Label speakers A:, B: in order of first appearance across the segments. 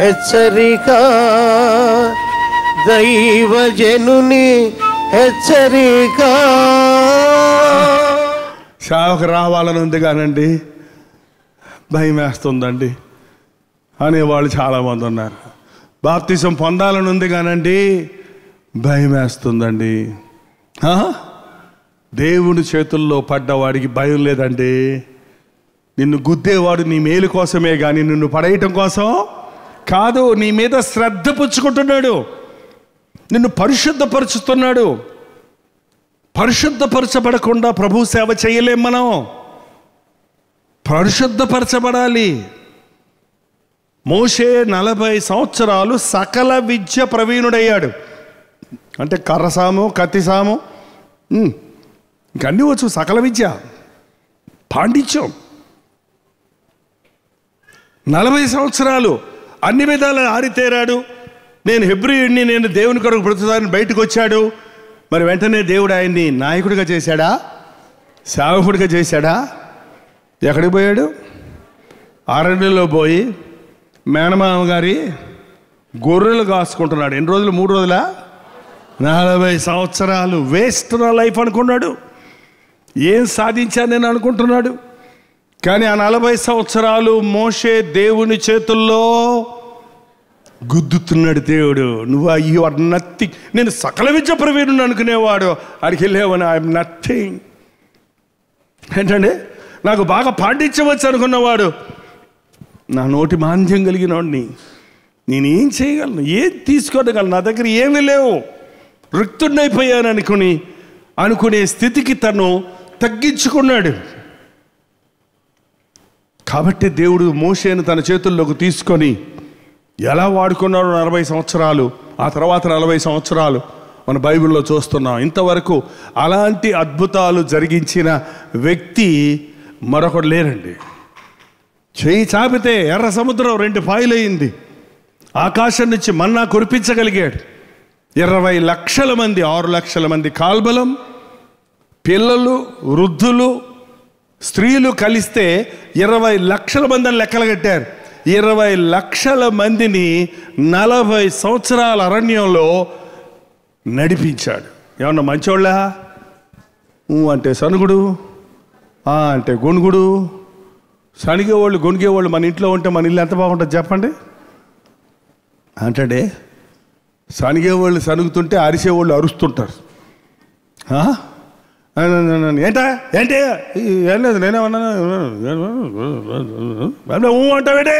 A: హెచ్చరిక, దైవజనుని హెచ్చరిక.
B: సేవకు రావాలని ఉంది కానండి భయం వేస్తుందండి అనేవాళ్ళు చాలామంది ఉన్నారు. బాప్తిసం పొందాలని ఉంది కానండి భయం వేస్తుందండి. దేవుని చేతుల్లో పడ్డవాడికి భయం లేదండి. నిన్ను గుద్దేవాడు నీ మేలు కోసమే కానీ నిన్ను పడేయటం కోసం కాదు. నీ మీద శ్రద్ధ పుచ్చుకుంటున్నాడు, నిన్ను పరిశుద్ధపరుచుతున్నాడు. పరిశుద్ధపరచబడకుండా ప్రభు సేవ చేయలేం. మనం పరిశుద్ధపరచబడాలి. మోషే 40 సంవత్సరాలు సకల విద్య ప్రవీణుడయ్యాడు. అంటే కర్రసాము, కత్తిసాము, ఇంకన్నీ వచ్చు. సకల విద్య, పాండిత్యం. 40 సంవత్సరాలు అన్ని విధాల ఆరితేరాడు. నేను హెబ్రీయుడిని, నేను దేవుని కొరకు బ్రతుకుతానని బయటకు వచ్చాడు. మరి వెంటనే దేవుడు ఆయన్ని నాయకుడిగా చేశాడా, సేవకుడిగా చేశాడా? ఎక్కడికి పోయాడు? అరణ్యంలో పోయి మేనమామ గారి గొర్రెలు కాసుకుంటున్నాడు. ఎన్ని రోజులు? 3 రోజులా? 40 సంవత్సరాలు వేస్ట్ నా లైఫ్ అనుకున్నాడు. ఏం సాధించాను నేను అనుకుంటున్నాడు. కానీ ఆ 40 సంవత్సరాలు మోషే దేవుని చేతుల్లో గుద్దుతున్నాడు. దేవుడు, నువ్వు యు ఆర్ నథింగ్. నేను సకల విద్య ప్రవీణుని అనుకునేవాడు. అడిగి వెళ్ళేవని ఐఎమ్ నథింగ్. ఏంటండి, నాకు బాగా పాండిత్యం వచ్చు అనుకున్నవాడు, నా నోటి మాంద్యం కలిగిన వాడిని, నేనేం చేయగలను, ఏం తీసుకోగలను, నా దగ్గర ఏమీ లేవు, రిక్తుడైపోయాను అనుకునే స్థితికి తను తగ్గించుకున్నాడు. కాబట్టి దేవుడు మోషేను తన చేతుల్లోకి తీసుకొని ఎలా వాడుకున్నాడు 40 సంవత్సరాలు. ఆ తర్వాత 40 సంవత్సరాలు మన బైబిల్లో చూస్తున్నాం. ఇంతవరకు అలాంటి అద్భుతాలు జరిగించిన వ్యక్తి మరొకడు లేరండి. చేయి చాపితే ఎర్ర సముద్రం 2 పాయలయ్యింది. ఆకాశం నుంచి మన్నా కురిపించగలిగాడు. 20 లక్షల మంది, 6 లక్షల మంది కాల్బలం, పిల్లలు, వృద్ధులు, స్త్రీలు కలిస్తే 20 లక్షల మందిని లెక్కలు కట్టారు. 20 లక్షల మందిని 40 సంవత్సరాల అరణ్యంలో నడిపించాడు. ఏమన్నా మంచోళ్ళ? అంటే సనుగుడు, అంటే గొనుగుడు. సనిగేవాళ్ళు, గొనిగేవాళ్ళు మన ఇంట్లో ఉంటే మన ఇల్లు ఎంత బాగుంటుంది చెప్పండి. అంటే సనిగేవాళ్ళు సనుగుతుంటే అరిసేవాళ్ళు అరుస్తుంటారు. ఏంటా ఏంటి? ఏం లేదు, నేనేమన్నా అంటావేటే?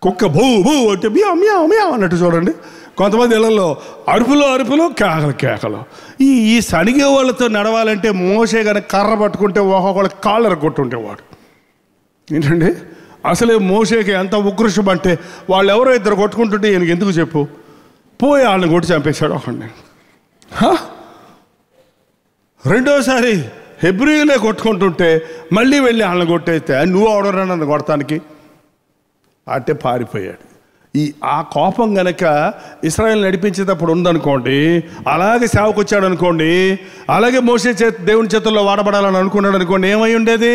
B: కుక్క భూ భూ అంటే మియా మియా మియా అన్నట్టు చూడండి. కొంతమంది ఇళ్లలో అరుపులు కేకలు. ఈ సనిగే వాళ్ళతో నడవాలంటే మోసే కానీ కర్ర పట్టుకుంటే ఒక్కొక్కళ్ళ కాళ్ళ కొట్టుంటేవాడు. ఏంటండి, అసలే మోసేకి ఎంత ఉక్రోషం అంటే వాళ్ళు ఎవరో ఇద్దరు కొట్టుకుంటుంటే ఈయనకి ఎందుకు చెప్పు, పోయి వాళ్ళని కొట్టి చంపేశాడు ఒకడిని. రెండోసారి హెబ్రీయులే కొట్టుకుంటుంటే మళ్ళీ వెళ్ళి వాళ్ళని కొట్టేస్తే నువ్వు ఆడరా నన్ను కొడతానికి అంటే పారిపోయాడు. ఆ కోపం గనక ఇశ్రాయేలు నడిపించేటప్పుడు ఉందనుకోండి, అలాగే సేవకు వచ్చాడు అనుకోండి, అలాగే మోసే దేవుని చేతుల్లో వాడబడాలని అనుకున్నాడు అనుకోండి, ఏమై ఉండేది?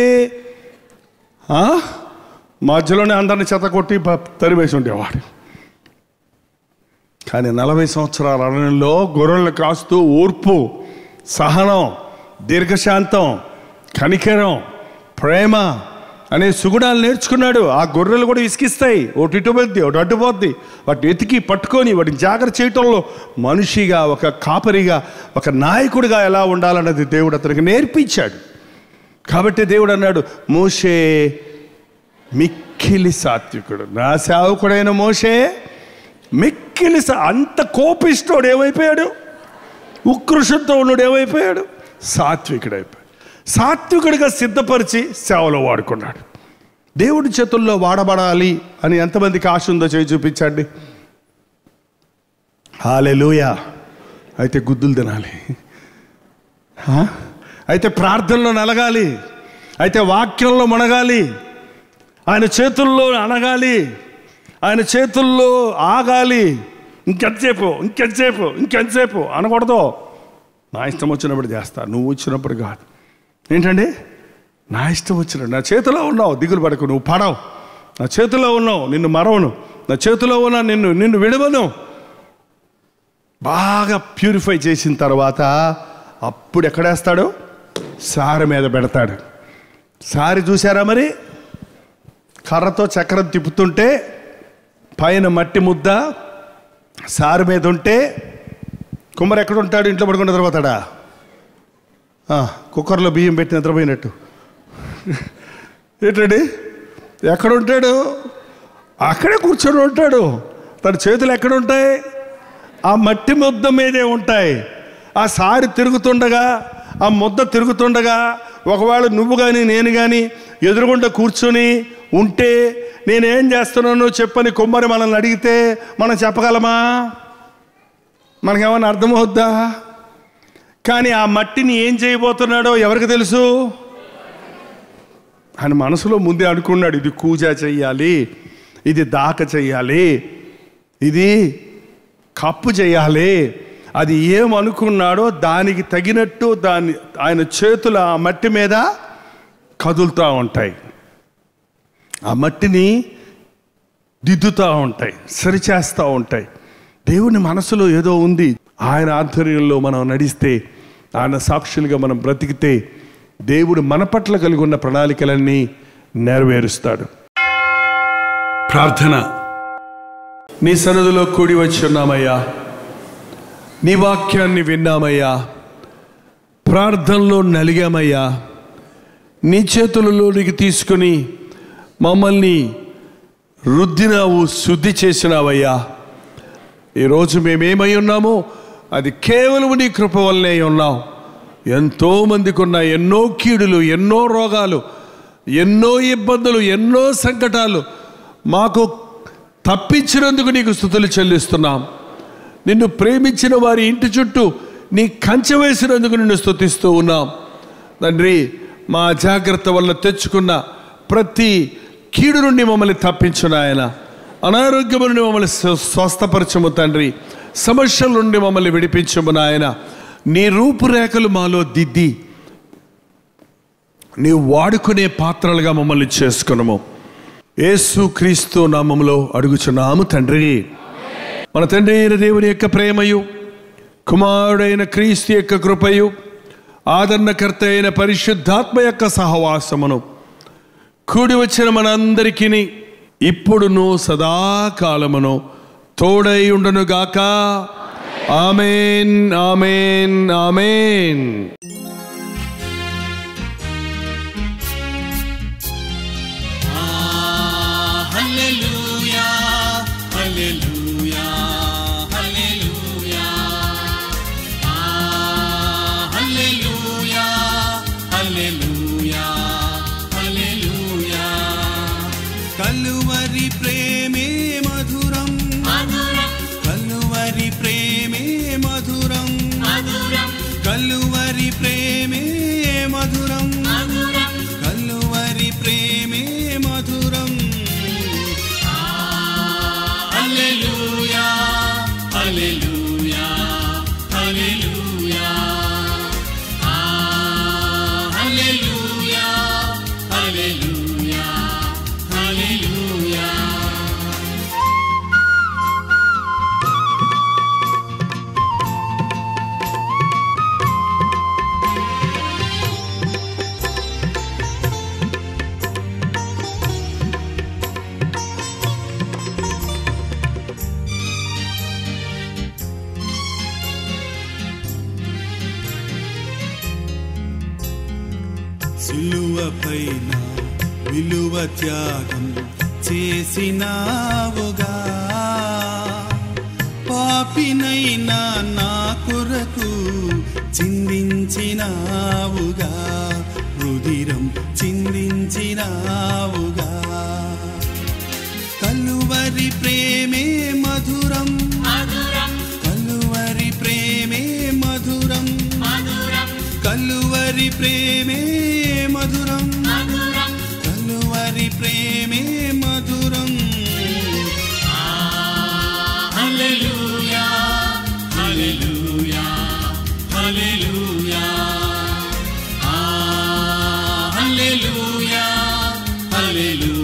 B: మధ్యలోనే అందరిని చెత్త కొట్టి తరివేసి ఉండేవాడు. కానీ 40 సంవత్సరాల అరణ్యంలో గొర్రెలను కాస్తూ ఓర్పు, సహనం, దీర్ఘశాంతం, కనికరం, ప్రేమ అనే సుగుణాలు నేర్చుకున్నాడు. ఆ గొర్రెలు కూడా ఇసుకిస్తాయి, ఒకటి ఇటు పోద్ది, ఒకటి అడ్డుపోద్ది. వాటిని ఎతికి పట్టుకొని వాటిని జాగ్రత్త చేయటంలో మనిషిగా, ఒక కాపరిగా, ఒక నాయకుడిగా ఎలా ఉండాలన్నది దేవుడు అతనికి నేర్పించాడు. కాబట్టి దేవుడు అన్నాడు, మోషే మిక్కిలి సాత్వికుడు, నా సేవకుడైన మోషే మిక్కిలి. అంత కోపిష్టోడు ఏమైపోయాడు? ఉక్రోషంతో ఉన్నాడు ఏమైపోయాడు? సాత్వికుడైపోయాడు. సాత్వికుడిగా సిద్ధపరిచి సేవలో వాడుకున్నాడు. దేవుడి చేతుల్లో వాడబడాలి అని ఎంతమందికి ఆశ ఉందో చేయి చూపించండి. హల్లెలూయా. అయితే గుద్దులు తినాలి, అయితే ప్రార్థనలో నలగాలి, అయితే వాక్యంలో మునగాలి, ఆయన చేతుల్లో అనగాలి, ఆయన చేతుల్లో ఆగాలి. ఇంకెంతసేపు అనకూడదు. నా ఇష్టం వచ్చినప్పుడు చేస్తా, నువ్వు వచ్చినప్పుడు కాదు. ఏంటండి, నా ఇష్టం వచ్చినట్టు. నా చేతిలో ఉన్నావు, దిగులు పడకు, నువ్వు పడవు. నా చేతిలో ఉన్నావు, నిన్ను మరవను. నా చేతిలో ఉన్నా నిన్ను విడవను. బాగా ప్యూరిఫై చేసిన తర్వాత అప్పుడు ఎక్కడేస్తాడు? సారె మీద పెడతాడు. సారి చూసారా మరి? కర్రతో చక్రం తిప్పుతుంటే పైన మట్టి ముద్ద సారు మీద ఉంటే కుమ్మరి ఎక్కడ ఉంటాడు? ఇంట్లో పడుకుని నిద్రపోతాడా? కుక్కర్లో బియ్యం పెట్టి నిద్రపోయినట్టు. ఏంటండి, ఎక్కడ ఉంటాడు? అక్కడే కూర్చొని ఉంటాడు. తన చేతులు ఎక్కడ ఉంటాయి? ఆ మట్టి ముద్ద మీదే ఉంటాయి. ఆ సారి తిరుగుతుండగా, ఆ ముద్ద తిరుగుతుండగా ఒకవేళ నువ్వు కానీ నేను కానీ ఎదురుగుండా కూర్చొని ఉంటే నేనేం చేస్తున్నానో చెప్పని కుమ్మరి మనల్ని అడిగితే మనం చెప్పగలమా? మనకేమన్నా అర్థమవుద్దా? కానీ ఆ మట్టిని ఏం చేయబోతున్నాడో ఎవరికి తెలుసు? ఆయన మనసులో ముందే అనుకున్నాడు, ఇది కూజ చెయ్యాలి, ఇది దాక చెయ్యాలి, ఇది కప్పు చేయాలి. అది ఏమనుకున్నాడో దానికి తగినట్టు ఆయన చేతులు ఆ మట్టి మీద కదులుతూ ఉంటాయి. ఆ మట్టిని దిద్దుతూ ఉంటాయి, సరిచేస్తూ ఉంటాయి. దేవుని మనసులో ఏదో ఉంది. ఆయన ఆధ్వర్యంలో మనం నడిస్తే, ఆయన సాక్షులుగా మనం బ్రతికితే దేవుడు మన పట్ల కలిగి ఉన్న ప్రణాళికలన్నీ నెరవేరుస్తాడు. ప్రార్థన. నీ సన్నిధిలో కూడి వచ్చి ఉన్నామయ్యా, నీ వాక్యాన్ని విన్నామయ్యా, ప్రార్థనలో నలిగామయ్యా. నీ చేతులలోనికి తీసుకుని మమ్మల్ని రుద్దినావు, శుద్ధి చేసినావయ్యా. ఈరోజు మేమేమై ఉన్నామో అది కేవలం నీ కృప వల్లనే ఉన్నాం. ఎంతోమందికి ఉన్న ఎన్నో కీడులు, ఎన్నో రోగాలు, ఎన్నో ఇబ్బందులు, ఎన్నో సంకటాలు మాకు తప్పించినందుకు నీకు స్తుతులు చెల్లిస్తున్నాం. నిన్ను ప్రేమించిన వారి ఇంటి చుట్టూ నీ కంచె వేసినందుకు నిన్ను స్తుతిస్తూ ఉన్నాం. తండ్రి, మా అజాగ్రత్త వల్ల తెచ్చుకున్న ప్రతి కీడు నుండి మమ్మల్ని తప్పించును ఆయన. అనారోగ్యము నుండి మమ్మల్ని స్వస్థపరచము తండ్రి. సమస్యల నుండి మమ్మల్ని విడిపించము నాయన. నీ రూపురేఖలు మాలో దిద్ది నీ వాడుకునే పాత్రలుగా మమ్మల్ని చేసుకునము. యేసు క్రీస్తు నామములో అడుగుచున్నాము తండ్రి. మన తండ్రి అయిన దేవుని యొక్క ప్రేమయు, కుమారుడైన క్రీస్తు యొక్క కృపయు, ఆదరణకర్త అయిన పరిశుద్ధాత్మ యొక్క సహవాసమును కూడి వచ్చిన మనందరికీ ఇప్పుడును సదాకాలమును తోడై ఉండునుగాక. ఆమేన్, ఆమేన్, ఆమేన్.
C: హల్లెలూయా, హల్లెలూయా, హల్లెలూయా. హల్లెలూయా, హల్లెలూయా, హల్లెలూయా. కలువరి ప్రేమే మధురం, కలువరి ప్రేమే మధురం, కలువరి ప్రేమే మధురం, కలువరి ప్రేమే మధురం. హల్లెలూయా, హల్లెలూయా, హల్లెలూయా. హల్లెలూయా, హల్లెలూయా, హల్లెలూయా. సిలువపైన విలువ త్యాగం చేసినావుగా, పాపినైనా నా కొరకు చిందించినావుగా, రుధిరం చిందించినావుగా. కలువరి ప్రేమే మధురం, కలువరి ప్రేమే మధురం, కలువరి ప్రేమే మధురం, కలువరి ప్రేమే మధురం. హల్లెలూయా, హల్లెలూయా, హల్లెలూయా. హల్లెలూయా. హల్లెలూయా